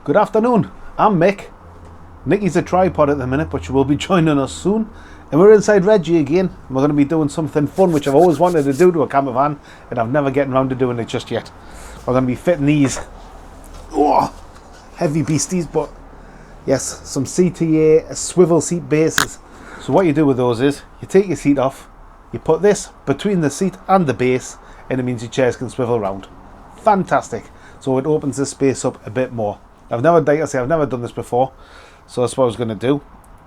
Good afternoon, I'm Mick. Nikki's a tripod at the minute, but she will be joining us soon. And we're inside Reggie again. We're going to be doing something fun, which I've always wanted to do to a campervan, and I've never gotten around to doing it just yet. We're going to be fitting these heavy beasties, but yes, some CTA swivel seat bases. So what you do with those is, you take your seat off, you put this between the seat and the base, and it means your chairs can swivel round. Fantastic. So it opens the space up a bit more. I've never done this before, so that's what I was going to do.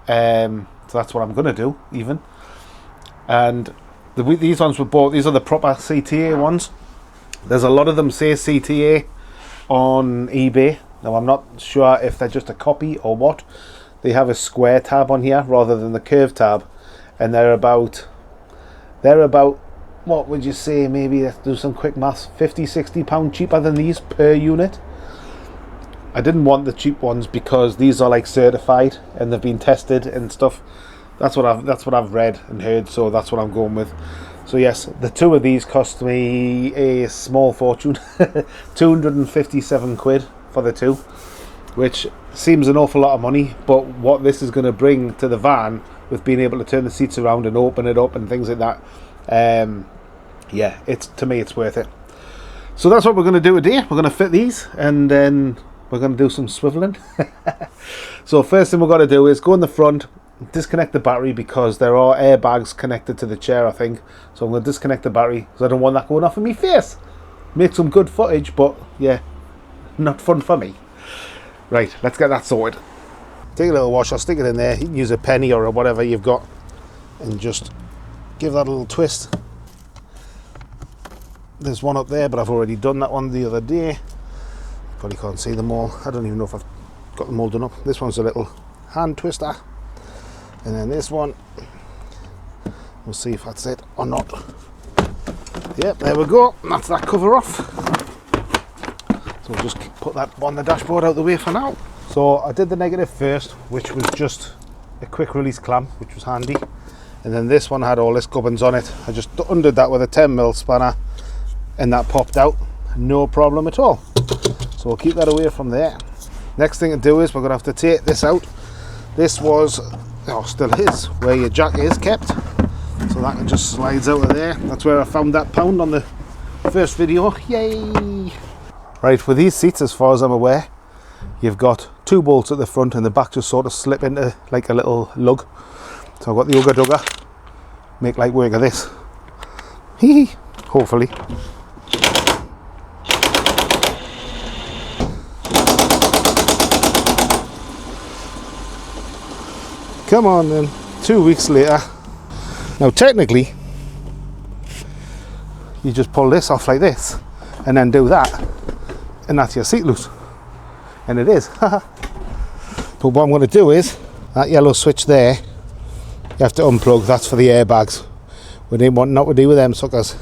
So that's what I'm going to do, even. And these ones were bought. These are the proper CTA ones. There's a lot of them say CTA on eBay. Now I'm not sure if they're just a copy or what. They have a square tab on here rather than the curved tab, and they're about what would you say, maybe, let's do some quick maths, £50-60 cheaper than these per unit. I didn't want the cheap ones because these are like certified and they've been tested and stuff. That's what I've read and heard, so that's what I'm going with. So yes, the two of these cost me a small fortune, 257 quid for the two, which seems an awful lot of money, but what this is going to bring to the van with being able to turn the seats around and open it up and things like that, yeah, to me it's worth it. So that's what we're going to do today. We're going to fit these and then we're going to do some swiveling. So first thing we've got to do is go in the front, disconnect the battery, because there are airbags connected to the chair, I think. So I'm going to disconnect the battery because I don't want that going off in my face. Make some good footage, but yeah, not fun for me. Right, let's get that sorted. Take a little wash, I'll stick it in there. You can use a penny or whatever you've got and just give that a little twist. There's one up there, but I've already done that one the other day. Probably can't see them all. I don't even know if I've got them all done up. This one's a little hand twister, and then this one, we'll see if that's it or not. Yep, there we go. That's that cover off. So we'll just put that on the dashboard out the way for now. So I did the negative first, which was just a quick release clamp, which was handy. And then this one had all this gubbins on it. I just undid that with a 10mm spanner and that popped out. No problem at all. So we'll keep that away from there. Next thing to do is we're going to have to take this out. This was, still is, where your jack is kept. So that just slides out of there. That's where I found that pound on the first video. Yay! Right, with these seats, as far as I'm aware, you've got two bolts at the front and the back just sort of slip into like a little lug. So I've got the ugga dugga. Make light work of this. Hee hee. Hopefully. Come on then. 2 weeks later. Now technically, you just pull this off like this and then do that, and that's your seat loose. And it is. But what I'm going to do is, that yellow switch there, you have to unplug. That's for the airbags. We didn't want nothing to do with them suckers.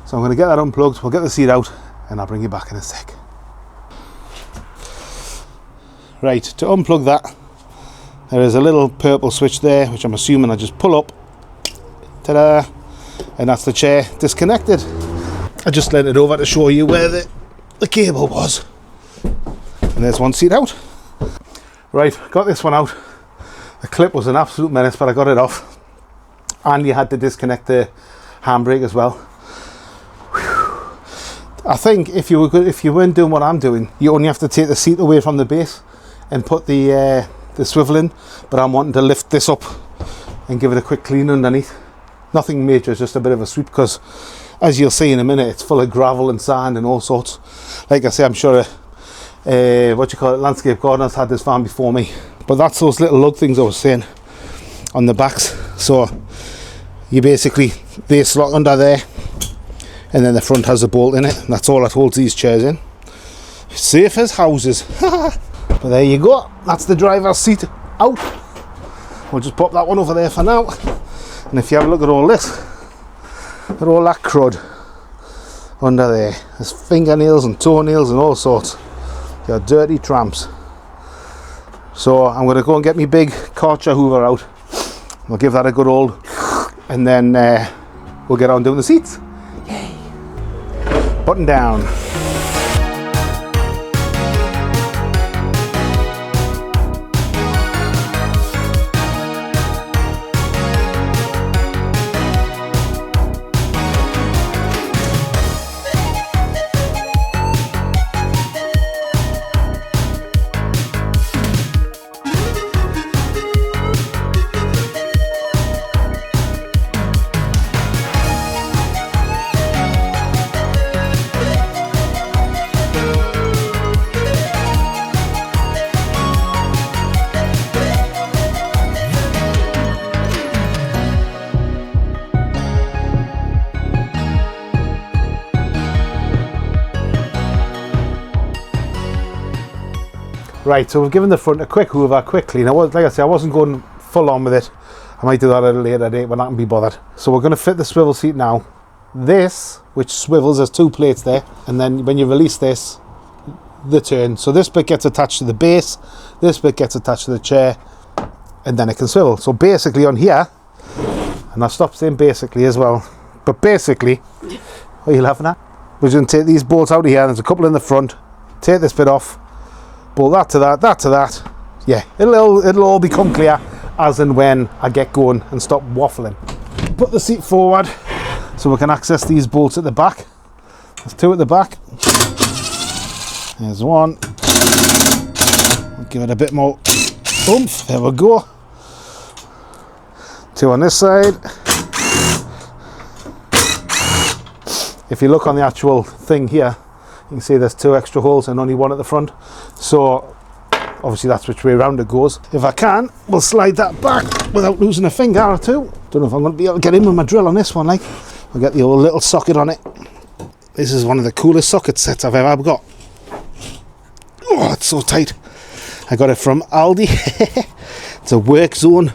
So I'm going to get that unplugged, we'll get the seat out, and I'll bring you back in a sec. Right, to unplug that, there is a little purple switch there, which I'm assuming I just pull up. Ta-da! And that's the chair disconnected. I just leant it over to show you where the cable was. And there's one seat out. Right, got this one out. The clip was an absolute menace, but I got it off. And you had to disconnect the handbrake as well. Whew. I think if you weren't doing what I'm doing, you only have to take the seat away from the base and put the swivel in. But I'm wanting to lift this up and give it a quick clean underneath. Nothing major, it's just a bit of a sweep, because as you'll see in a minute, it's full of gravel and sand and all sorts. Like I say, I'm sure landscape gardeners had this van before me. But that's those little lug things I was saying on the backs. So you basically, they slot under there, and then the front has a bolt in it, and that's all that holds these chairs in. Safe as houses. But there you go, that's the driver's seat out. We'll just pop that one over there for now. And if you have a look at all this, look at all that crud under there. There's fingernails and toenails and all sorts. You're dirty tramps. So I'm going to go and get my big Karcher Hoover out. We'll give that a good old, and then we'll get on doing the seats. Yay! Button down. Right, so we've given the front a quick hoover, quick clean. Like I said, I wasn't going full on with it. I might do that at a later date when I can be bothered. So we're going to fit the swivel seat now. This, which swivels, there's 2 plates there, and then when you release this, the turn. So this bit gets attached to the base, this bit gets attached to the chair, and then it can swivel. So basically on here, and I'll stop saying basically as well, but basically, what are you laughing at? We're going to take these bolts out of here, there's a couple in the front, take this bit off, bolt that to that, that to that. Yeah, it'll all become clear as and when I get going and stop waffling. Put the seat forward so we can access these bolts at the back. There's 2 at the back. There's 1. We'll give it a bit more oomph. There we go. 2 on this side. If you look on the actual thing here, you can see there's 2 extra holes and only 1 at the front. So obviously that's which way around it goes. If I can, we'll slide that back without losing a finger or 2. Don't know if I'm going to be able to get in with my drill on this one. Like, I'll get the old little socket on it. This is one of the coolest socket sets I've ever got. Oh, it's so tight. I got it from Aldi. It's a work zone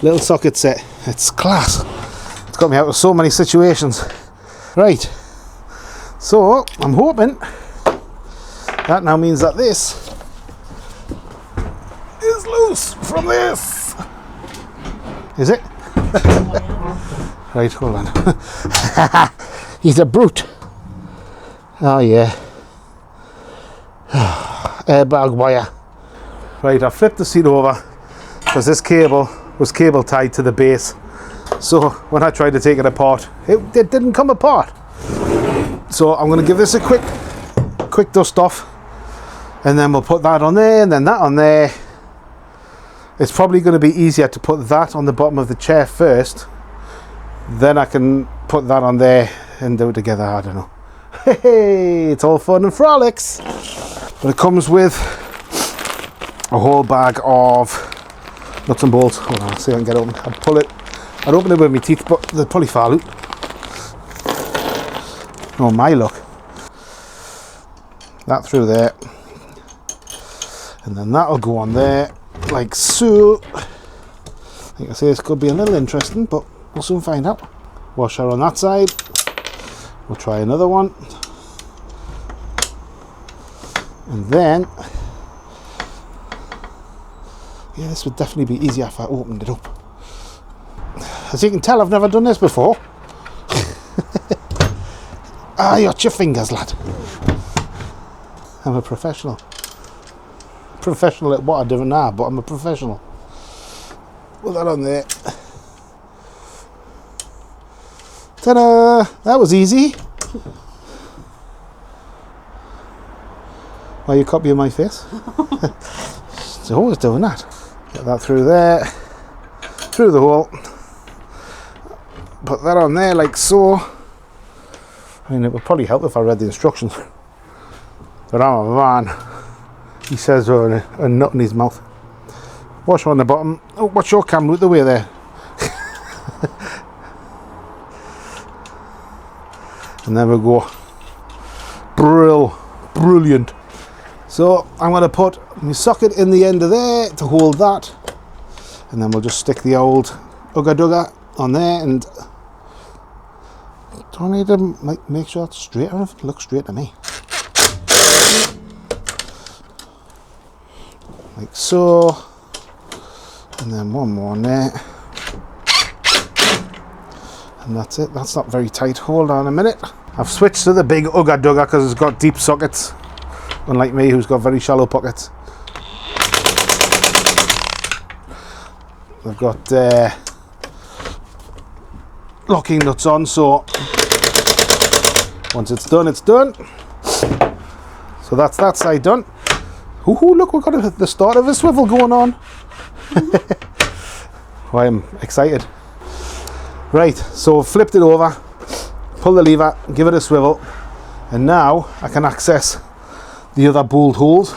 little socket set. It's class. It's got me out of so many situations. Right, so I'm hoping that now means that this is loose from this. Is it? Right, hold on. He's a brute. Oh yeah. Airbag wire. Right, I flipped the seat over because this cable was cable tied to the base. So when I tried to take it apart, it didn't come apart. So I'm going to give this a quick dust off, and then we'll put that on there and then that on there. It's probably going to be easier to put that on the bottom of the chair first, then I can put that on there and do it together. I don't know. Hey, it's all fun and frolics. But it comes with a whole bag of nuts and bolts. Hold on, I'll see if I can get it open. I'd pull it. I'd open it with my teeth, but they'd probably fall out. Oh, my luck. That through there. And then that'll go on there, like so. Like I say, this could be a little interesting, but we'll soon find out. Washer on that side. We'll try another one. And then, yeah, this would definitely be easier if I opened it up. As you can tell, I've never done this before. Ah, you got your fingers, lad. I'm a professional. Professional at what I do now, but I'm a professional. Put that on there. Ta-da! That was easy. Why are you copying my face? It's always doing that. Get that through there, through the hole. Put that on there like so. I mean, it would probably help if I read the instructions. But I'm a man. He says a nut in his mouth. Washer on the bottom. Oh, watch your camera out the way there. And then we'll go. Brilliant. So I'm going to put my socket in the end of there to hold that. And then we'll just stick the old ugga dugga on there, and do I need to make sure it's straight? I don't know if it looks straight to me. Like so. And then one more on there. And that's it. That's not very tight. Hold on a minute. I've switched to the big ugga dugga because it's got deep sockets. Unlike me, who's got very shallow pockets. I've got locking nuts on, so once it's done, it's done. So that's that side done. Ooh, look, we've got the start of a swivel going on. Oh, I'm excited. Right, so flipped it over, pull the lever, give it a swivel, and now I can access the other bolt holes.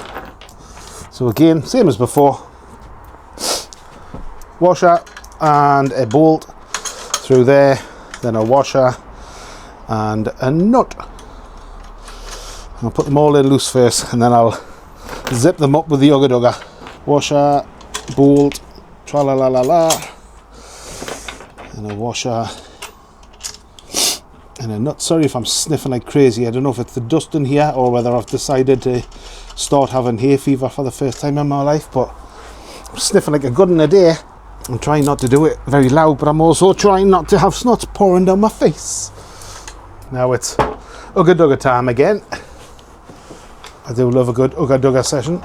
So again, same as before. Washer and a bolt through there, then a washer and a nut. I'll put them all in loose first, and then I'll zip them up with the ugga dugga. Washer, bolt, tra la la la la, and a washer, and a nut. Sorry if I'm sniffing like crazy. I don't know if it's the dust in here or whether I've decided to start having hay fever for the first time in my life, but I'm sniffing like a good in a day. I'm trying not to do it very loud, but I'm also trying not to have snots pouring down my face. Now it's ugga dugga time again. I do love a good ugga dugga session.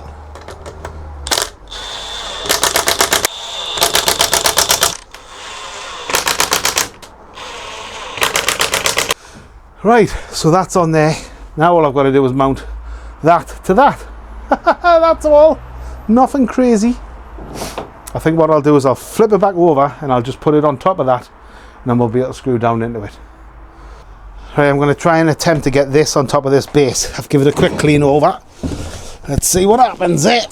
Right, so that's on there. Now all I've got to do is mount that to that. That's all. Nothing crazy. I think what I'll do is I'll flip it back over and I'll just put it on top of that, and then we'll be able to screw down into it. Right, I'm going to try and attempt to get this on top of this base. I've given it a quick clean over. Let's see what happens there.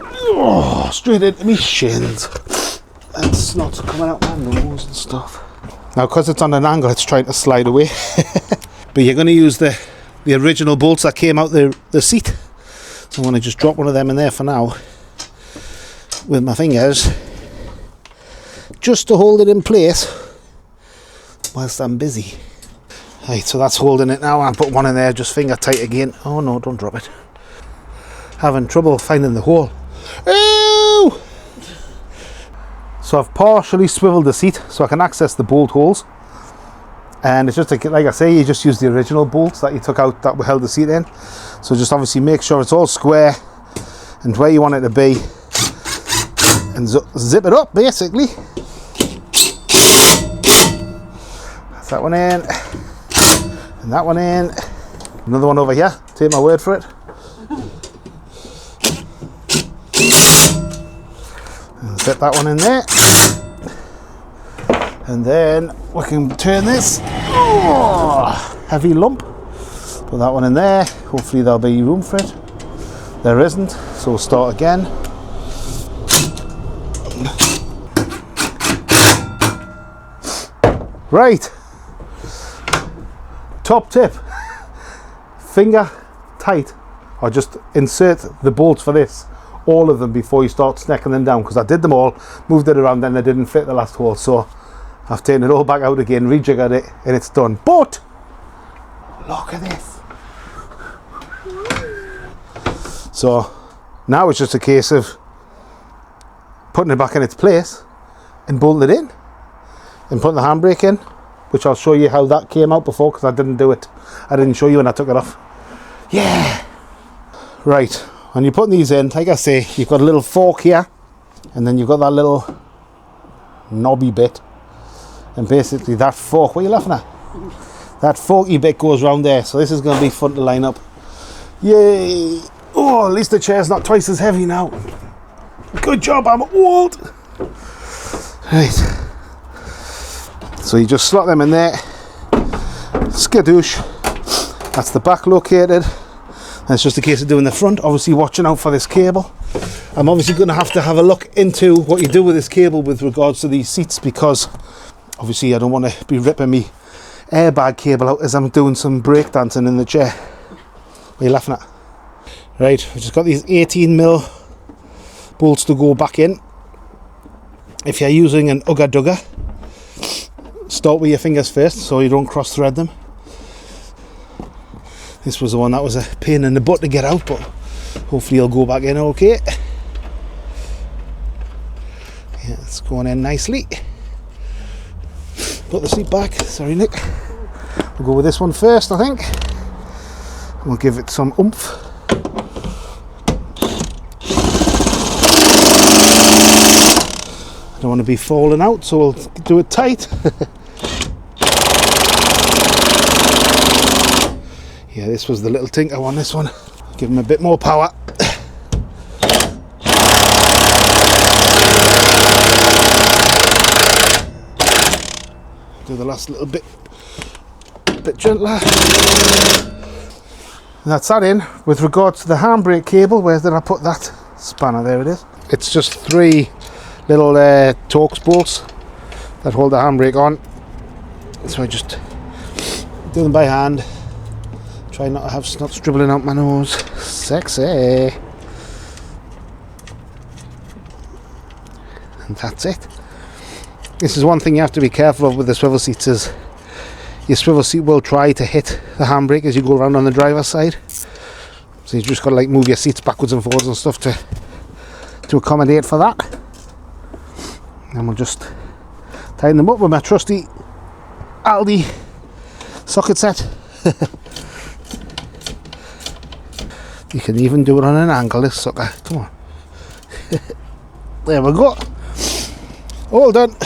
Oh, straight into me shins. And snot's coming out my nose and stuff. Now, because it's on an angle, it's trying to slide away. But you're going to use the original bolts that came out the seat. So I'm going to just drop one of them in there for now with my fingers, just to hold it in place whilst I'm busy. Right, so that's holding it now. I'll put one in there, just finger tight again. Oh no, don't drop it. Having trouble finding the hole. Oh! So I've partially swiveled the seat so I can access the bolt holes. And it's just like I say, you just use the original bolts that you took out that held the seat in. So just obviously make sure it's all square and where you want it to be, and zip it up basically. That's that one in, and that one in. Another one over here, take my word for it. And zip that one in there. And then we can turn this. Oh, heavy lump. Put that one in there. Hopefully there'll be room for it. There isn't, so we'll start again. Right. Top tip. Finger tight, or just insert the bolts for this, all of them, before you start snacking them down, because I did them all, moved it around, and they didn't fit the last hole, so I've taken it all back out again, rejiggered it, and it's done. But look at this. So now it's just a case of putting it back in its place and bolting it in and putting the handbrake in, which I'll show you how that came out before, because I didn't do it. I didn't show you when I took it off. Yeah. Right, when you're putting these in, like I say, you've got a little fork here, and then you've got that little knobby bit. And basically that fork, what are you laughing at? That forky bit goes round there, so this is going to be fun to line up. Yay! Oh, at least the chair's not twice as heavy now. Good job, I'm old. Right. So you just slot them in there. Skadoosh. That's the back located. And it's just a case of doing the front. Obviously watching out for this cable. I'm obviously going to have a look into what you do with this cable with regards to these seats, because obviously I don't want to be ripping me airbag cable out as I'm doing some break dancing in the chair. What are you laughing at? Right, I've just got these 18mm bolts to go back in. If you're using an ugga dugga, start with your fingers first so you don't cross thread them. This was the one that was a pain in the butt to get out, but hopefully it'll go back in okay. Yeah, it's going in nicely. Put the seat back, sorry Nick. We'll go with this one first, I think. We'll give it some oomph. I don't want to be falling out, so we'll do it tight. Yeah, this was the little tinker one, this one. Give him a bit more power. Do the last little bit gentler. And that's that in. With regards to the handbrake cable, where did I put that spanner? There it is. It's just 3 little Torx bolts that hold the handbrake on. So I just do them by hand. Try not to have snot dribbling out my nose. Sexy. And that's it. This is one thing you have to be careful of with the swivel seats, is your swivel seat will try to hit the handbrake as you go around on the driver's side. So you just got to like move your seats backwards and forwards and stuff to accommodate for that. And we'll just tighten them up with my trusty Aldi socket set. You can even do it on an angle, this sucker. Come on. There we go. All done.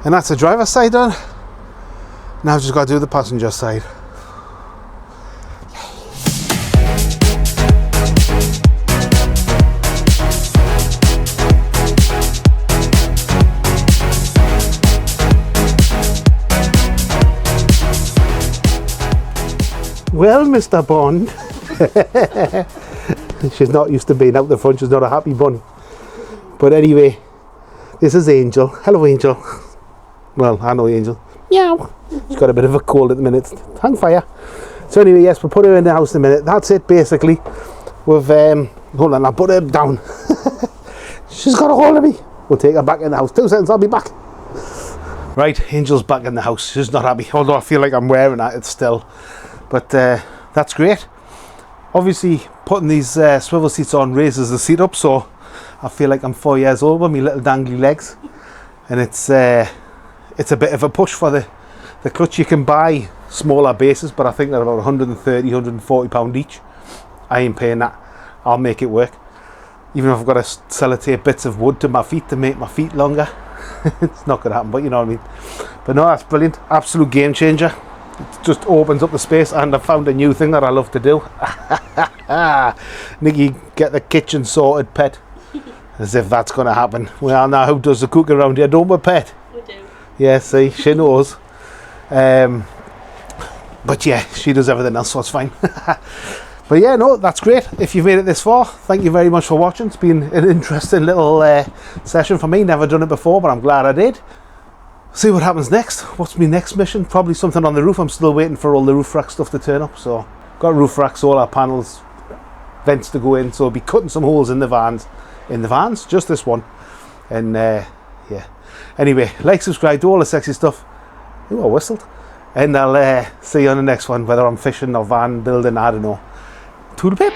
And that's the driver's side done. Now I've just got to do the passenger side. Well, Mr. Bond. She's not used to being out the front. She's not a happy bunny. But anyway, this is Angel. Hello, Angel. Well, I know Angel. Meow. She's got a bit of a cold at the minute. Hang fire. So anyway, yes, we'll put her in the house in a minute. That's it, basically. We've hold on, I'll put her down. She's got a hold of me. We'll take her back in the house. 2 seconds, I'll be back. Right, Angel's back in the house. She's not happy, although I feel like I'm wearing it still. But that's great. Obviously, putting these swivel seats on raises the seat up, so I feel like I'm 4 years old with my little dangly legs. And it's a bit of a push for the clutch. You can buy smaller bases, but I think they're about 130, 140 pound each. I ain't paying that. I'll make it work. Even if I've got to sellotape bits of wood to my feet to make my feet longer. It's not going to happen, but you know what I mean. But no, that's brilliant. Absolute game changer. It just opens up the space, and I've found a new thing that I love to do. Nikki, get the kitchen sorted, pet. As if that's going to happen. Well, now who does the cook around here? Don't we, pet? We do. Yeah, see, she knows. But yeah, she does everything else, so it's fine. But yeah, no, that's great. If you've made it this far, thank you very much for watching. It's been an interesting little session for me. Never done it before, but I'm glad I did. See what happens next. What's my next mission? Probably something on the roof. I'm still waiting for all the roof rack stuff to turn up. So got roof racks, solar panels, vents to go in. So I'll be cutting some holes in the vans. Just this one. And yeah. Anyway, like, subscribe, do all the sexy stuff. Ooh, I whistled. And I'll see you on the next one, whether I'm fishing or van building, I don't know. Toodle pip.